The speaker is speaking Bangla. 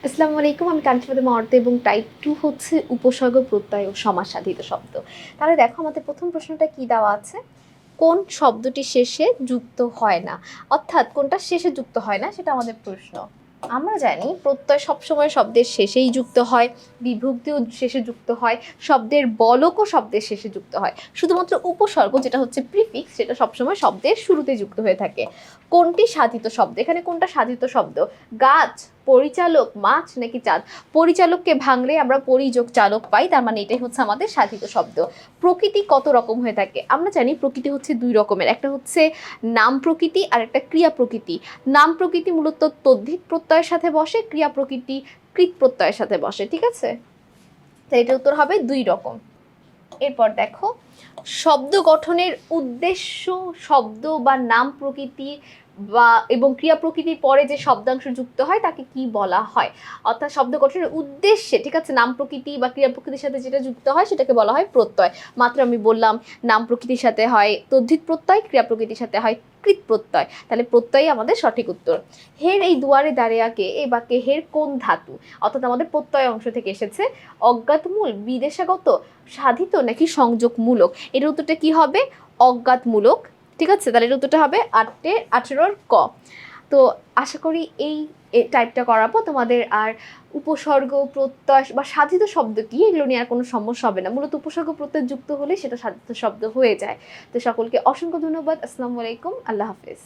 আসসালামু আলাইকুম, আমি কাঞ্চি ফাতেমা অর্থ এবং টাইপ 2 হচ্ছে উপসর্গ প্রত্যয় ও সমাসসাধিত শব্দ। তাহলে দেখো আমাদের প্রথম প্রশ্নটা কি দেওয়া আছে? কোন শব্দটি শেষে যুক্ত হয় না? অর্থাৎ কোনটা শেষে যুক্ত হয় না সেটা আমাদের প্রশ্ন। আমরা জানি প্রত্যয় সবসময় শব্দের শেষেই যুক্ত হয়, বিভক্তিও শেষে যুক্ত হয়, শব্দের বলকও শব্দের শেষে যুক্ত হয়। শুধুমাত্র উপসর্গ যেটা হচ্ছে প্রিফিক্স সেটা সবসময় শব্দের শুরুতে যুক্ত হয়ে থাকে। কোনটি সাধিত শব্দ? এখানে কোনটা সাধিত শব্দ? গাছ, পরিচালক, মাছ নাকি চাঁদ? পরিচালককে ভাঙলে আমরা পরিযোগ চালক পাই, তার মানে এটাই হচ্ছে আমাদের সাধিত শব্দ। প্রকৃতি কত রকম হয়ে থাকে? আমরা জানি প্রকৃতি হচ্ছে দুই রকমের, একটা হচ্ছে নাম প্রকৃতি আর একটা ক্রিয়া প্রকৃতি। নাম প্রকৃতি মূলত তদ্ধিত প্রত্যয়ের সাথে বসে, ক্রিয়া প্রকৃতি কৃত প্রত্যয়ের সাথে বসে, ঠিক আছে? তো এটার উত্তর হবে দুই রকম। এরপর দেখো, শব্দ গঠনের উদ্দেশ্য শব্দ বা নাম প্রকৃতি বা এবং ক্রিয়া প্রকৃতির পরে যে শব্দাংশ যুক্ত হয় তাকে কি বলা হয়? অর্থাৎ শব্দ গঠনের উদ্দেশ্যে, ঠিক আছে, নাম প্রকৃতি বা ক্রিয়া প্রকৃতির সাথে যেটা যুক্ত হয় সেটাকে বলা হয় প্রত্যয়। মাত্র আমি বললাম নাম প্রকৃতির সাথে হয় তদ্ধিত প্রত্যয়, ক্রিয়া প্রকৃতির সাথে হয় কৃত প্রত্যয়, তাহলে প্রত্যয়ই আমাদের সঠিক উত্তর। হের এই দুয়ারে দাঁড়িয়াকে এই বাক্যে হের কোন ধাতু? অর্থাৎ আমাদের প্রত্যয় অংশ থেকে এসেছে। অজ্ঞাতমূল, বিদেশাগত, সাধিত নাকি সংযোগমূলক? এর উত্তরটা কি হবে? অজ্ঞাতমূলক, ঠিক আছে? তাহলে এর উত্তরটা হবে 18 ক। তো আশা করি এই টাইপটা করার পর তোমাদের আর উপসর্গ প্রত্যয় বা সাধিত শব্দ কি এগুলো নিয়ে আর কোনো সমস্যা হবে না। মূলত উপসর্গ প্রত্যয় যুক্ত হলে সেটা সাধিত শব্দ হয়ে যায়। তো সকলকে অসংখ্য ধন্যবাদ। আসসালামু আলাইকুম, আল্লাহ হাফেজ।